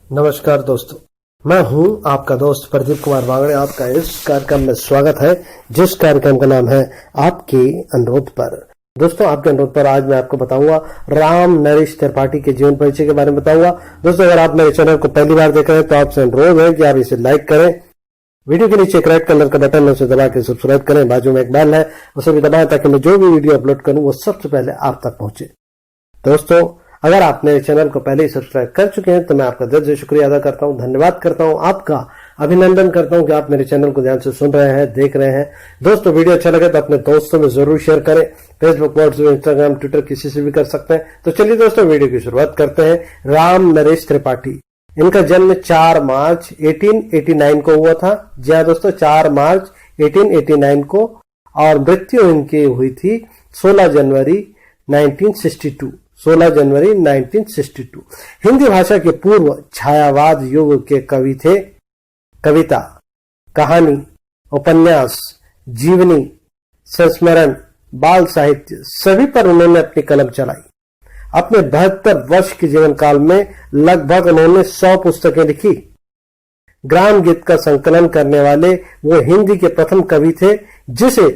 नमस्कार दोस्तों, मैं हूं आपका दोस्त प्रदीप कुमार वांगड़े। आपका इस कार्यक्रम में स्वागत है, जिस कार्यक्रम का नाम है आपके अनुरोध पर। दोस्तों, आपके अनुरोध पर आज मैं आपको बताऊंगा राम नरेश त्रिपाठी के जीवन परिचय के बारे में बताऊंगा। दोस्तों, अगर आप मेरे चैनल को पहली बार देख रहे हैं तो आपसे अनुरोध है कि आप इसे लाइक करें, वीडियो के नीचे एक रेड कलर का बटन है उसे दबा के सब्सक्राइब करें, बाजू में एक बेल है उसे भी दबाएं ताकि मैं जो भी वीडियो अपलोड करूं वो सबसे पहले आप तक पहुंचे। दोस्तों, अगर आप मेरे चैनल को पहले ही सब्सक्राइब कर चुके हैं तो मैं आपका दिल से शुक्रिया अदा करता हूं, धन्यवाद करता हूं, आपका अभिनंदन करता हूं कि आप मेरे चैनल को ध्यान से सुन रहे हैं, देख रहे हैं। दोस्तों, वीडियो अच्छा लगे तो अपने दोस्तों में जरूर शेयर करें। फेसबुक, व्हाट्सएप, इंस्टाग्राम, ट्विटर किसी से भी कर सकते हैं। तो चलिए दोस्तों, वीडियो की शुरुआत करते हैं। राम नरेश त्रिपाठी, इनका जन्म 4 मार्च 1889 को हुआ था। जी हाँ दोस्तों, 4 मार्च 1889 को, और मृत्यु इनकी हुई थी 16 जनवरी 1962। 16 जनवरी 1962। हिंदी भाषा के पूर्व छायावाद युग के कवि थे। कविता, कहानी, उपन्यास, जीवनी, संस्मरण, बाल साहित्य सभी पर उन्होंने अपनी कलम चलाई। अपने 72 वर्ष के जीवन काल में लगभग उन्होंने 100 पुस्तकें लिखी। ग्राम गीत का संकलन करने वाले वो हिंदी के प्रथम कवि थे, जिसे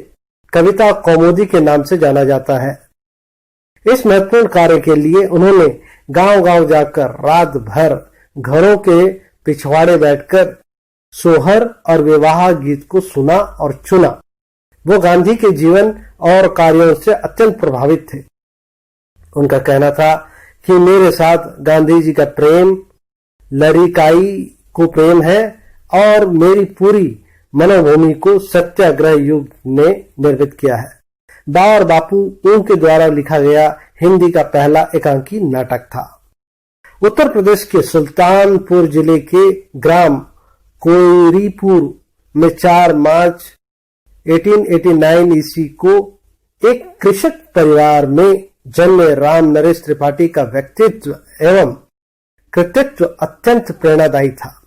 कविता कौमुदी के नाम से जाना जाता है। इस महत्वपूर्ण कार्य के लिए उन्होंने गांव-गांव जाकर रात भर घरों के पिछवाड़े बैठकर सोहर और विवाह गीत को सुना और चुना। वो गांधी के जीवन और कार्यों से अत्यंत प्रभावित थे। उनका कहना था कि मेरे साथ गांधी जी का प्रेम लड़िकाई को प्रेम है और मेरी पूरी मनोभूमि को सत्याग्रह युग ने निर्मित किया है। बा और बापू उनके द्वारा लिखा गया हिंदी का पहला एकांकी नाटक था। उत्तर प्रदेश के सुल्तानपुर जिले के ग्राम कोयरीपुर में 4 मार्च 1889 ईस्वी को एक कृषक परिवार में जन्मे राम नरेश त्रिपाठी का व्यक्तित्व एवं कृतित्व अत्यंत प्रेरणादायी था।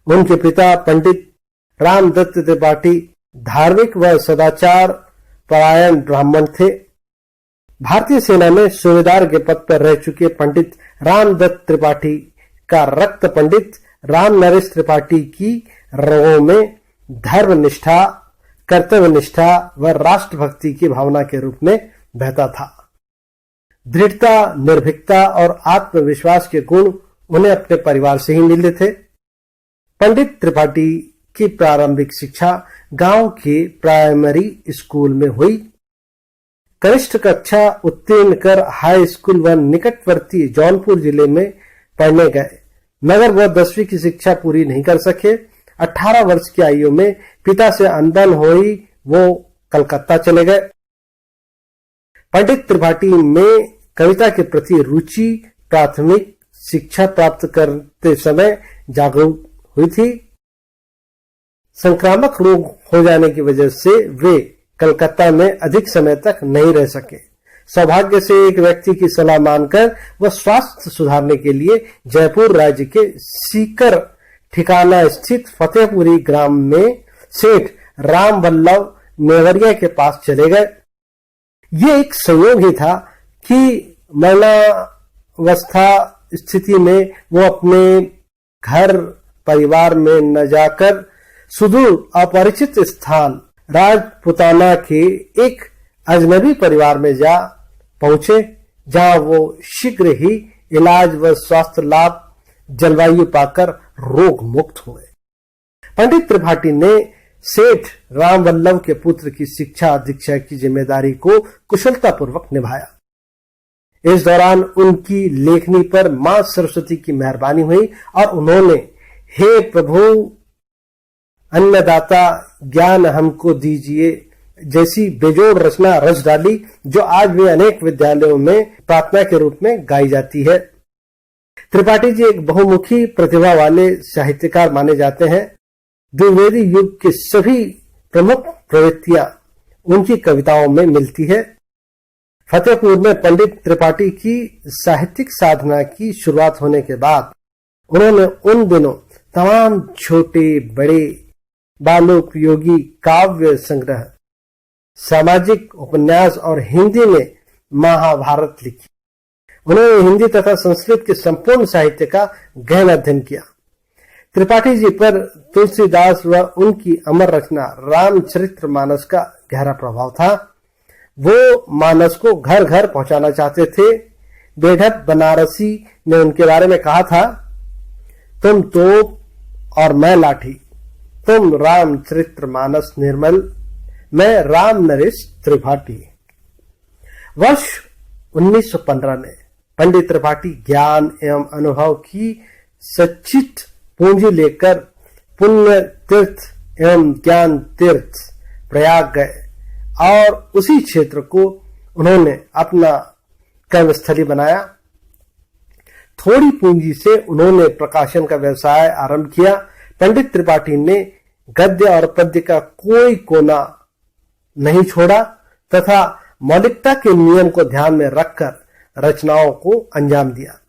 उनके पिता पंडित रामदत्त त्रिपाठी धार्मिक व सदाचार परायण ब्राह्मण थे। भारतीय सेना में सूबेदार के पद पर रह चुके पंडित रामदत्त त्रिपाठी का रक्त पंडित राम नरेश त्रिपाठी की रगों में धर्म निष्ठा, कर्तव्य निष्ठा व राष्ट्रभक्ति की भावना के रूप में बहता था। दृढ़ता, निर्भीकता और आत्मविश्वास के गुण उन्हें अपने परिवार से ही मिले थे। पंडित त्रिपाठी की प्रारंभिक शिक्षा गांव के प्राइमरी स्कूल में हुई। कनिष्ठ कक्षा उत्तीर्ण कर हाई स्कूल व निकटवर्ती जौनपुर जिले में पढ़ने गए, मगर वह 10वीं की शिक्षा पूरी नहीं कर सके। 18 वर्ष की आयु में पिता से अनबन हुई, वो कलकत्ता चले गए। पंडित त्रिपाठी में कविता के प्रति रुचि प्राथमिक शिक्षा प्राप्त करते समय जागरूक हुई थी। संक्रामक रोग हो जाने की वजह से वे कलकत्ता में अधिक समय तक नहीं रह सके। सौभाग्य से एक व्यक्ति की सलाह मानकर वह स्वास्थ्य सुधारने के लिए जयपुर राज्य के सीकर ठिकाना स्थित फतेहपुरी ग्राम में सेठ राम वल्लभ नेवरिया के पास चले गए। ये एक संयोग ही था कि मरणावस्था स्थिति में वो अपने घर परिवार में न जाकर सुदूर अपरिचित स्थान राजपुताना के एक अजनबी परिवार में जा पहुंचे, जहां वो शीघ्र ही इलाज व स्वास्थ्य लाभ जलवायु पाकर रोग मुक्त हुए। पंडित त्रिपाठी ने सेठ राम वल्लभ के पुत्र की शिक्षा दीक्षा की जिम्मेदारी को कुशलतापूर्वक निभाया। इस दौरान उनकी लेखनी पर मां सरस्वती की मेहरबानी हुई और उन्होंने हे प्रभु अन्नदाता ज्ञान हमको दीजिए जैसी बेजोड़ रचना रच डाली, जो आज भी अनेक विद्यालयों में प्रार्थना के रूप में गाई जाती है। त्रिपाठी जी एक बहुमुखी प्रतिभा वाले साहित्यकार माने जाते हैं। द्विवेदी युग के सभी प्रमुख प्रवृत्तियां उनकी कविताओं में मिलती है। फतेहपुर में पंडित त्रिपाठी की साहित्यिक साधना की शुरुआत होने के बाद उन्होंने उन दिनों तमाम छोटे बड़े बालोपयोगी काव्य संग्रह, सामाजिक उपन्यास और हिंदी में महाभारत लिखी। उन्होंने हिंदी तथा संस्कृत के संपूर्ण साहित्य का गहन अध्ययन किया। त्रिपाठी जी पर तुलसीदास व उनकी अमर रचना रामचरितमानस का गहरा प्रभाव था। वो मानस को घर घर पहुंचाना चाहते थे। बेढप बनारसी ने उनके बारे में कहा था, तुम तोप और मैं लाठी, तुम रामचरितमानस निर्मल, मैं राम नरेश त्रिपाठी। वर्ष 1915 में पंडित त्रिपाठी ज्ञान एवं अनुभव की सच्चित पूंजी लेकर पुण्य तीर्थ एवं ज्ञान तीर्थ प्रयाग गए और उसी क्षेत्र को उन्होंने अपना कर्मस्थली बनाया। थोड़ी पूंजी से उन्होंने प्रकाशन का व्यवसाय आरंभ किया। पंडित त्रिपाठी ने गद्य और पद्य का कोई कोना नहीं छोड़ा तथा मौलिकता के नियम को ध्यान में रखकर रचनाओं को अंजाम दिया।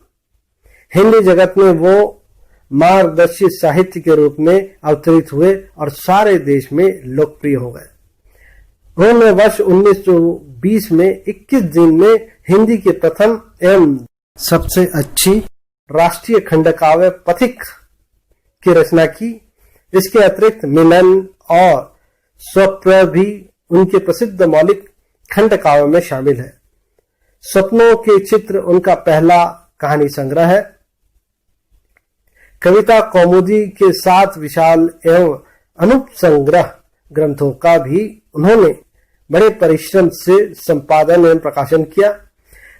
हिंदी जगत में वो मार्गदर्शी साहित्य के रूप में अवतरित हुए और सारे देश में लोकप्रिय हो गए। उन्होंने वर्ष 1920 में 21 दिन में हिंदी के प्रथम एवं सबसे अच्छी राष्ट्रीय खंडकाव्य पथिक की रचना की। इसके अतिरिक्त मिलन और स्वप्न भी उनके प्रसिद्ध मौलिक खंडकाव्य में शामिल है। स्वप्नों के चित्र उनका पहला कहानी संग्रह है। कविता कौमुदी के 7 विशाल एवं अनूप संग्रह ग्रंथों का भी उन्होंने बड़े परिश्रम से संपादन एवं प्रकाशन किया।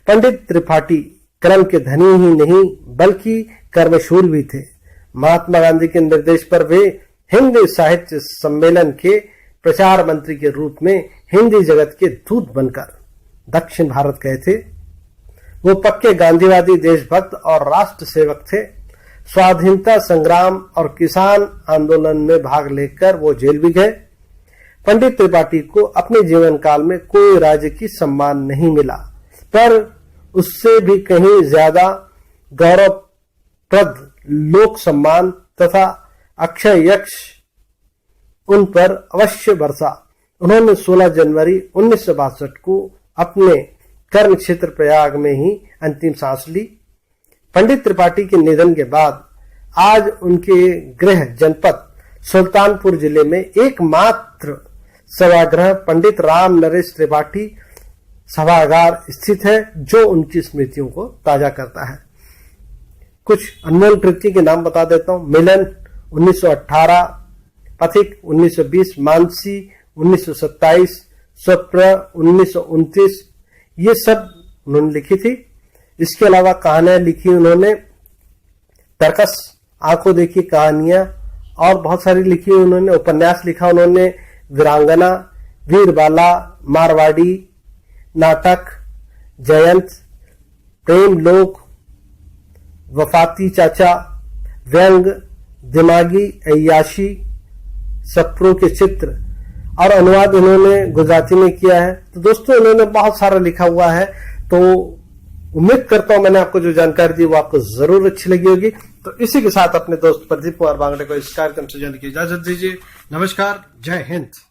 पंडित त्रिपाठी कर्म के धनी ही नहीं बल्कि कर्मशूल भी थे। महात्मा गांधी के निर्देश पर वे हिंदी साहित्य सम्मेलन के प्रचार मंत्री के रूप में हिंदी जगत के दूत बनकर दक्षिण भारत गए थे। वो पक्के गांधीवादी, देशभक्त और राष्ट्र सेवक थे। स्वाधीनता संग्राम और किसान आंदोलन में भाग लेकर वो जेल भी गए। पंडित त्रिपाठी को अपने जीवन काल में कोई राज्य की सम्मान नहीं मिला, पर उससे भी कहीं ज्यादा गौरवप्रद लोक सम्मान तथा अक्षय यश उन पर अवश्य बरसा। उन्होंने 16 जनवरी 1962 को अपने कर्म क्षेत्र प्रयाग में ही अंतिम सांस ली। पंडित त्रिपाठी के निधन के बाद आज उनके गृह जनपद सुल्तानपुर जिले में एकमात्र सभागृह पंडित राम नरेश त्रिपाठी सभागार स्थित है, जो उनकी स्मृतियों को ताजा करता है। कुछ अनमोल कृति के नाम बता देता हूं। मिलन 1918, पथिक 1920, मानसी 1927, स्वप्न 1929, ये सब उन्होंने लिखी थी। इसके अलावा कहानियां लिखी उन्होंने, तर्कस, आंखों देखी कहानियां और बहुत सारी लिखी उन्होंने। उपन्यास लिखा उन्होंने, वीरांगना, वीरबाला, मारवाड़ी, नाटक, जयंत, प्रेम लोक, वफाती चाचा, व्यंग, दिमागी अय्याशी, सप्रो के चित्र और अनुवाद उन्होंने गुजराती में किया है। तो दोस्तों उन्होंने बहुत सारा लिखा हुआ है। तो उम्मीद करता हूं मैंने आपको जो जानकारी दी वो आपको जरूर अच्छी लगी होगी। तो इसी के साथ अपने दोस्त प्रदीप कुमार बांगड़े को इस कार्यक्रम से जाने की इजाजत दीजिए। नमस्कार, जय हिंद।